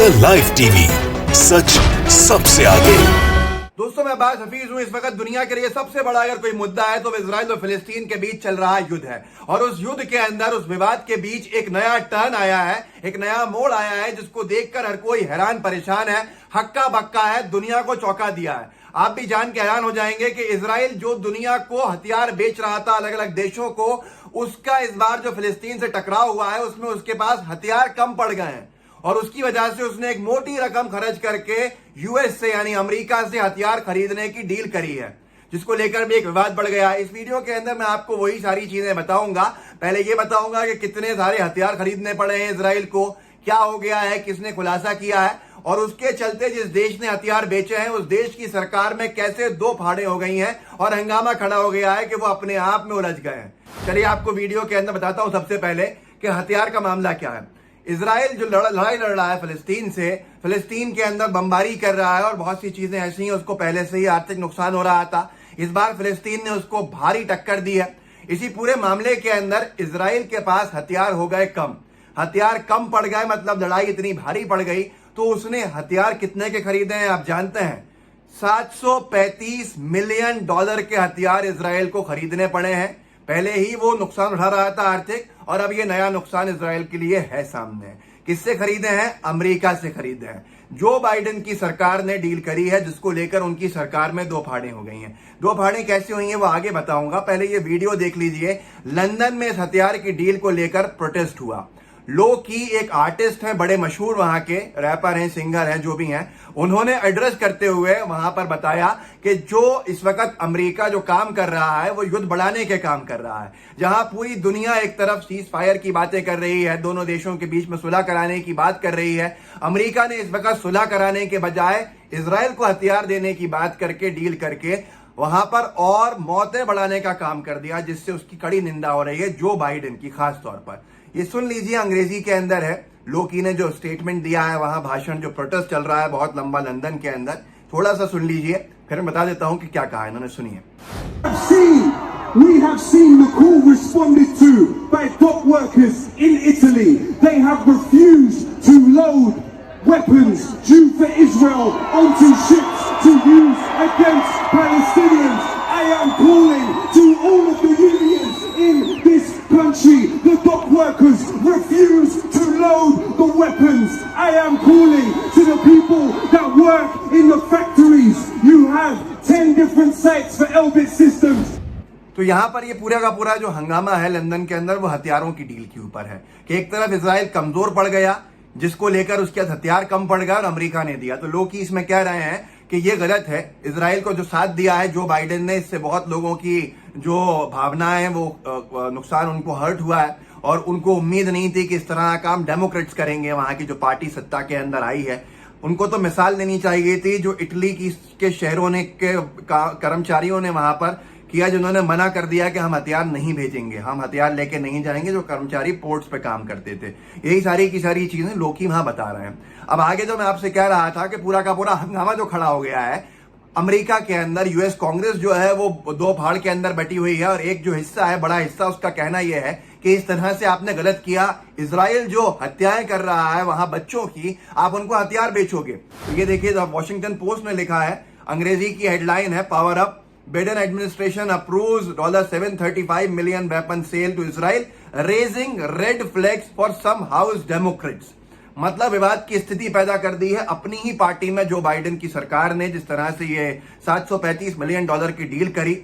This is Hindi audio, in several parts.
द लाइव टीवी, सच सबसे आगे। दोस्तों, मैं अब्बास हफीज हूं। इस वक्त दुनिया के लिए सबसे बड़ा अगर कोई मुद्दा है तो इजराइल और फिलिस्तीन के बीच चल रहा युद्ध है। और उस युद्ध के अंदर, उस विवाद के बीच एक नया टर्न आया है, एक नया मोड़ आया है, जिसको देखकर हर कोई हैरान परेशान है, हक्का बक्का है, दुनिया को चौंका दिया है। आप भी जान के हैरान हो जाएंगे कि इजराइल जो दुनिया को हथियार बेच रहा था, अलग अलग देशों को, उसका इस बार जो फिलिस्तीन से टकराव हुआ है उसमें उसके पास हथियार कम पड़ गए हैं। और उसकी वजह से उसने एक मोटी रकम खर्च करके यूएस से, यानी अमेरिका से हथियार खरीदने की डील करी है, जिसको लेकर भी एक विवाद बढ़ गया। इस वीडियो के अंदर मैं आपको वही सारी चीजें बताऊंगा। पहले ये बताऊंगा कि कितने सारे हथियार खरीदने पड़े हैं इजराइल को, क्या हो गया है, किसने खुलासा किया है, और उसके चलते जिस देश ने हथियार बेचे हैं उस देश की सरकार में कैसे दो फाड़े हो गई हैं और हंगामा खड़ा हो गया है कि वो अपने आप में उलझ गए हैं। चलिए आपको वीडियो के अंदर बताता हूं सबसे पहले कि हथियार का मामला क्या है। इजराइल जो लड़ाई लड़ रहा है फिलिस्तीन से, फिलिस्तीन के अंदर बमबारी कर रहा है और बहुत सी चीजें ऐसी हैं, उसको पहले से ही आर्थिक नुकसान हो रहा था। इस बार फिलिस्तीन ने उसको भारी टक्कर दी है। इसी पूरे मामले के अंदर इजराइल के पास हथियार हो गए कम। हथियार कम पड़ गए मतलब लड़ाई इतनी भारी पड़ गई, तो उसने हथियार कितने के खरीदे हैं आप जानते हैं? $735 मिलियन के हथियार इजराइल को खरीदने पड़े हैं। पहले ही वो नुकसान उठा रहा था आर्थिक, और अब ये नया नुकसान इजराइल के लिए है सामने। किससे खरीदे हैं? अमेरिका से खरीदे हैं। जो बाइडेन की सरकार ने डील करी है, जिसको लेकर उनकी सरकार में दो फाड़ें हो गई हैं। दो फाड़ें कैसे हुई हैं वो आगे बताऊंगा, पहले ये वीडियो देख लीजिए। लंदन में इस हथियार की डील को लेकर प्रोटेस्ट हुआ। लो की एक आर्टिस्ट है, बड़े मशहूर वहां के रैपर हैं, सिंगर हैं, जो भी हैं, उन्होंने एड्रेस करते हुए वहां पर बताया कि जो इस वक्त अमेरिका जो काम कर रहा है वो युद्ध बढ़ाने के काम कर रहा है। जहां पूरी दुनिया एक तरफ सीज फायर की बातें कर रही है, दोनों देशों के बीच में सुलह कराने की बात कर रही है, अमेरिका ने इस वक्त सुलह कराने के बजाय इजराइल को हथियार देने की बात करके, डील करके वहां पर और मौतें बढ़ाने का काम कर दिया, जिससे उसकी कड़ी निंदा हो रही है जो बाइडेन की खास तौर पर। ये सुन लीजिए, अंग्रेजी के अंदर है। लोकी ने जो स्टेटमेंट दिया है, वहां भाषण, जो प्रोटेस्ट चल रहा है बहुत लंबा लंदन के अंदर, थोड़ा सा सुन लीजिए, फिर मैं बता देता हूं कि क्या कहा इन्होंने। सुनिए। We have seen the call responded to by dock workers in Italy. They have refused to load weapons due for Israel onto ships to use against Palestinians. I am calling to all of the unions in this country. The dock workers refuse to load the weapons. I am calling to the people that work in the factories. You have 10 different sites for Elbit Systems. तो यहां पर ये पूरा का पूरा जो हंगामा है लंदन के अंदर, वो हथियारों की डील के ऊपर है कि एक तरफ इजराइल कमजोर पड़ गया, जिसको लेकर उसके हथियार कम पड़ गया, और अमेरिका ने दिया। तो लोग इसमें कह रहे हैं कि ये गलत है। इजराइल को जो साथ दिया है जो बाइडेन ने, इससे बहुत लोगों की जो भावनाएं हैं वो नुकसान, उनको हर्ट हुआ है, और उनको उम्मीद नहीं थी कि इस तरह का काम डेमोक्रेट्स करेंगे। वहां की जो पार्टी सत्ता के अंदर आई है, उनको तो मिसाल लेनी चाहिए थी जो इटली के शहरों ने, के कर्मचारियों ने वहां पर किया, जिन्होंने मना कर दिया कि हम हथियार नहीं भेजेंगे, हम हथियार लेके नहीं जाएंगे, जो कर्मचारी पोर्ट्स पे काम करते थे। यही सारी की सारी चीजें लोकी वहां बता रहे हैं। अब आगे जो मैं आपसे कह रहा था कि पूरा का पूरा हंगामा जो खड़ा हो गया है अमेरिका के अंदर, यूएस कांग्रेस जो है वो दो फाड़ के अंदर बटी हुई है, और एक जो हिस्सा है, बड़ा हिस्सा, उसका कहना यह है कि इस तरह से आपने गलत किया। इजराइल जो हत्याएं कर रहा है वहां बच्चों की, आप उनको हथियार बेचोगे। तो ये देखिए, वॉशिंगटन पोस्ट ने लिखा है, अंग्रेजी की हेडलाइन है, power up, Biden administration approves $735 million weapon sale to Israel, raising red flags for some House Democrats. मतलब विवाद की स्थिति पैदा कर दी है अपनी ही पार्टी में जो बाइडेन की सरकार ने, जिस तरह से ये $735 मिलियन की डील करी।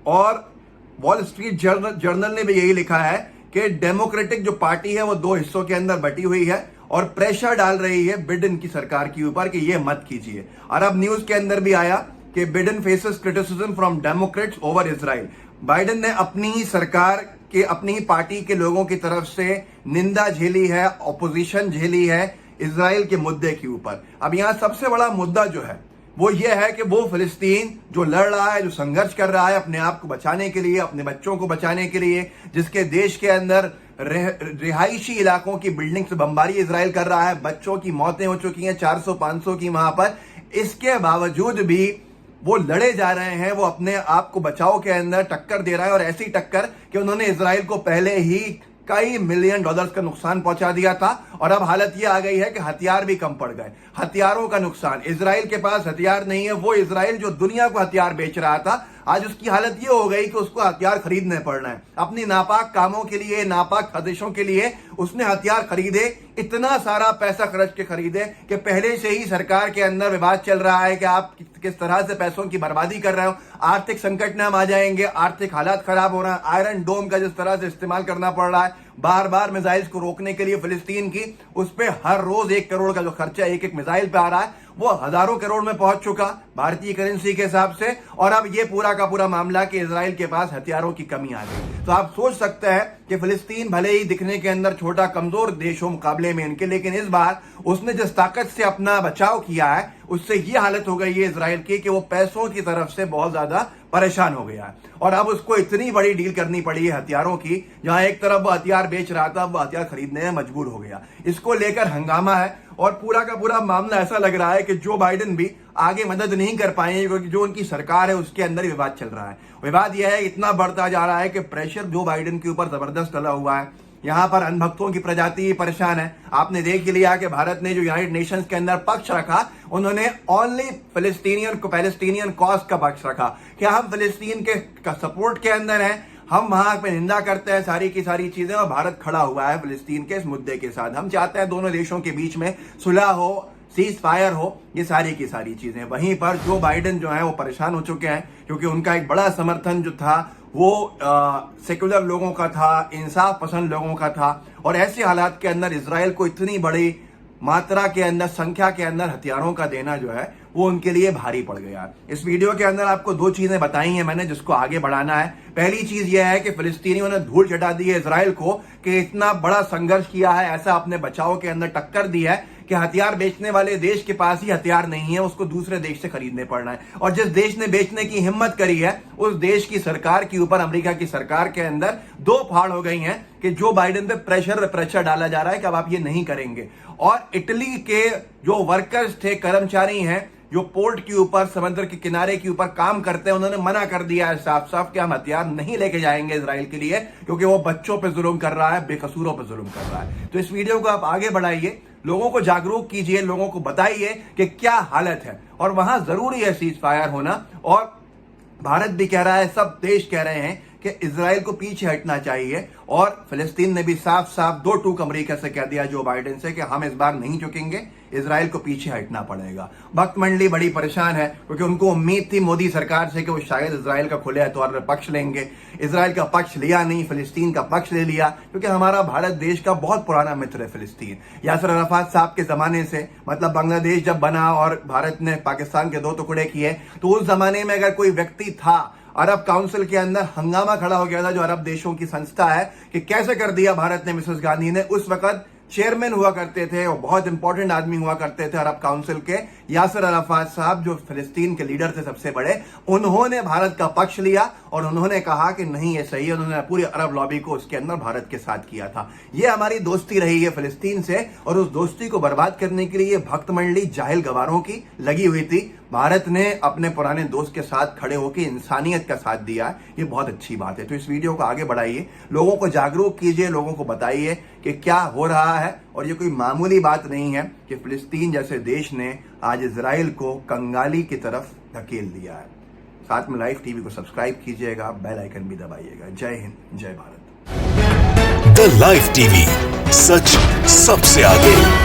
और वॉल स्ट्रीट जर्नल ने भी यही लिखा है कि डेमोक्रेटिक जो पार्टी है वो दो हिस्सों के अंदर बटी हुई है और प्रेशर डाल रही है बिडेन की सरकार के ऊपर कि ये मत कीजिए। और अब न्यूज के अंदर भी आया कि Biden faces criticism from Democrats over Israel. Biden ने अपनी ही सरकार के, अपनी ही पार्टी के लोगों की तरफ से निंदा झेली है, ऑपोजिशन झेली है इजराइल के मुद्दे के ऊपर। अब यहां सबसे बड़ा मुद्दा जो है वो ये है कि वो फिलिस्तीन जो लड़ रहा है, जो संघर्ष कर रहा है अपने आप को बचाने के लिए, अपने बच्चों को बचाने के लिए, जिसके देश के अंदर रिहायशी इलाकों की बिल्डिंग से बमबारी इजराइल कर रहा है, बच्चों की मौतें हो चुकी हैं 400-500 की वहां पर। इसके बावजूद भी वो लड़े जा रहे हैं, वो अपने आप को बचाव के अंदर टक्कर दे रहा है, और ऐसी टक्कर कि उन्होंने इजराइल को पहले ही कई मिलियन डॉलर्स का नुकसान पहुंचा दिया था। और अब हालत यह आ गई है कि हथियार भी कम पड़ गए, हथियारों का नुकसान। इजराइल के पास हथियार नहीं है। वो इजराइल जो दुनिया को हथियार बेच रहा था, आज उसकी हालत ये हो गई कि उसको हथियार खरीदने पड़ रहे हैं अपनी नापाक कामों के लिए, नापाक खदिशों के लिए। उसने हथियार खरीदे, इतना सारा पैसा खर्च के खरीदे कि पहले से ही सरकार के अंदर विवाद चल रहा है कि आप किस तरह से पैसों की बर्बादी कर रहे हो। आर्थिक संकट में हम आ जाएंगे, आर्थिक हालात खराब हो रहा है। आयरन डोम का जिस तरह से इस्तेमाल करना पड़ रहा है बार बार मिसाइल्स को रोकने के लिए फिलिस्तीन की, उस पर हर रोज 1 करोड़ का जो खर्चा एक एक मिसाइल पे आ रहा है वो हजारों करोड़ में पहुंच चुका भारतीय करेंसी के हिसाब से। और अब ये पूरा का पूरा मामला कि इजराइल के पास हथियारों की कमी आ गई। तो आप सोच सकते हैं कि फिलिस्तीन भले ही दिखने के अंदर छोटा कमजोर देश हो मुकाबले में इनके, लेकिन इस बार उसने जिस ताकत से अपना बचाव किया है उससे ये हालत हो गई है इजराइल की कि वो पैसों की तरफ से बहुत ज्यादा परेशान हो गया है। और अब उसको इतनी बड़ी डील करनी पड़ी है हथियारों की, जहां एक तरफ वो हथियार बेच रहा था वो हथियार खरीदने में मजबूर हो गया। इसको लेकर हंगामा है और पूरा का पूरा मामला ऐसा लग रहा है कि जो बाइडेन भी आगे मदद नहीं कर पाएंगे क्योंकि जो उनकी सरकार है उसके अंदर ही विवाद चल रहा है। विवाद यह है इतना बढ़ता जा रहा है कि प्रेशर जो बाइडेन के ऊपर जबरदस्त डला हुआ है। यहां पर अनभक्तों की प्रजाति परेशान है। आपने देख ही लिया कि भारत ने जो यूनाइटेड नेशंस के अंदर पक्ष रखा, उन्होंने ओनली पैलेस्टीनियन कॉज का पक्ष रखा कि हम फिलिस्तीन के सपोर्ट के अंदर हैं, हम वहां पे निंदा करते हैं सारी की सारी चीजें। और भारत खड़ा हुआ है फिलिस्तीन के इस मुद्दे के साथ। हम चाहते हैं दोनों देशों के बीच में सुलह हो, सीज फायर हो, ये सारी की सारी चीजें। वहीं पर जो बाइडेन जो है वो परेशान हो चुके हैं क्योंकि उनका एक बड़ा समर्थन जो था वो सेक्युलर लोगों का था, इंसाफ पसंद लोगों का था। और ऐसे हालात के अंदर इजराइल को इतनी बड़ी मात्रा के अंदर, संख्या के अंदर हथियारों का देना जो है वो उनके लिए भारी पड़ गया। इस वीडियो के अंदर आपको 2 चीजें बताई हैं मैंने जिसको आगे बढ़ाना है। पहली चीज यह है कि फिलिस्तीनियों ने धूल चटा दी है इजराइल को कि इतना बड़ा संघर्ष किया है, ऐसा अपने बचाव के अंदर टक्कर दी है कि हथियार बेचने वाले देश के पास ही हथियार नहीं है, उसको दूसरे देश से खरीदने पड़ना है। और जिस देश ने बेचने की हिम्मत करी है उस देश की सरकार के ऊपर, अमेरिका की सरकार के अंदर 2 फाड़ हो गई हैं कि जो बाइडेन पे प्रेशर डाला जा रहा है कि अब आप ये नहीं करेंगे। और इटली के जो वर्कर्स थे, कर्मचारी हैं जो पोर्ट के ऊपर, समुद्र के किनारे के ऊपर काम करते हैं, उन्होंने मना कर दिया है साफ साफ कि हम हथियार नहीं लेके जाएंगे इजराइल के लिए क्योंकि वो बच्चों पे जुल्म कर रहा है, बेकसूरों पे जुल्म कर रहा है। तो इस वीडियो को आप आगे बढ़ाइए, लोगों को जागरूक कीजिए, लोगों को बताइए कि क्या हालत है। और वहां जरूरी है सीज फायर होना। और भारत भी कह रहा है, सब देश कह रहे हैं कि इजराइल को पीछे हटना चाहिए। और फिलिस्तीन ने भी साफ साफ 2 टूक अमेरिका से कह दिया जो बाइडेन से कि हम इस बार नहीं झुकेंगे, इजराइल को पीछे हटना पड़ेगा। भक्त मंडली बड़ी परेशान है क्योंकि उनको उम्मीद थी मोदी सरकार से कि वो शायद इजराइल का खुले तौर पर पक्ष लेंगे। इजराइल का पक्ष लिया नहीं, फिलिस्तीन का पक्ष ले लिया क्योंकि हमारा भारत देश का बहुत पुराना मित्र है फिलिस्तीन। यासिर अराफात साहब के जमाने से, मतलब बांग्लादेश जब बना और भारत ने पाकिस्तान के 2 टुकड़े किए, तो उस जमाने में अगर कोई व्यक्ति था, अरब काउंसिल के अंदर हंगामा खड़ा हो गया था जो अरब देशों की संस्था है कि कैसे कर दिया भारत ने मिसेस गांधी ने। उस वक्त चेयरमैन हुआ करते थे और बहुत इंपॉर्टेंट आदमी हुआ करते थे अरब काउंसिल के, यासिर अराफात साहब जो फिलिस्तीन के लीडर थे सबसे बड़े, उन्होंने भारत का पक्ष लिया और उन्होंने कहा कि नहीं ये सही है। उन्होंने पूरी अरब लॉबी को उसके अंदर भारत के साथ किया था। ये हमारी दोस्ती रही है फिलिस्तीन से और उस दोस्ती को बर्बाद करने के लिए भक्त मंडली जाहिल गवारों की लगी हुई थी। भारत ने अपने पुराने दोस्त के साथ खड़े होकर इंसानियत का साथ दिया, ये बहुत अच्छी बात है। तो इस वीडियो को आगे बढ़ाइए, लोगों को जागरूक कीजिए, लोगों को बताइए कि क्या हो रहा है। और ये कोई मामूली बात नहीं है कि फिलिस्तीन जैसे देश ने आज इजराइल को कंगाली की तरफ धकेल दिया है। साथ में लाइव टीवी को सब्सक्राइब कीजिएगा, बेल आइकन भी दबाइएगा। जय हिंद, जय भारत। द लाइव टीवी, सच सबसे आगे।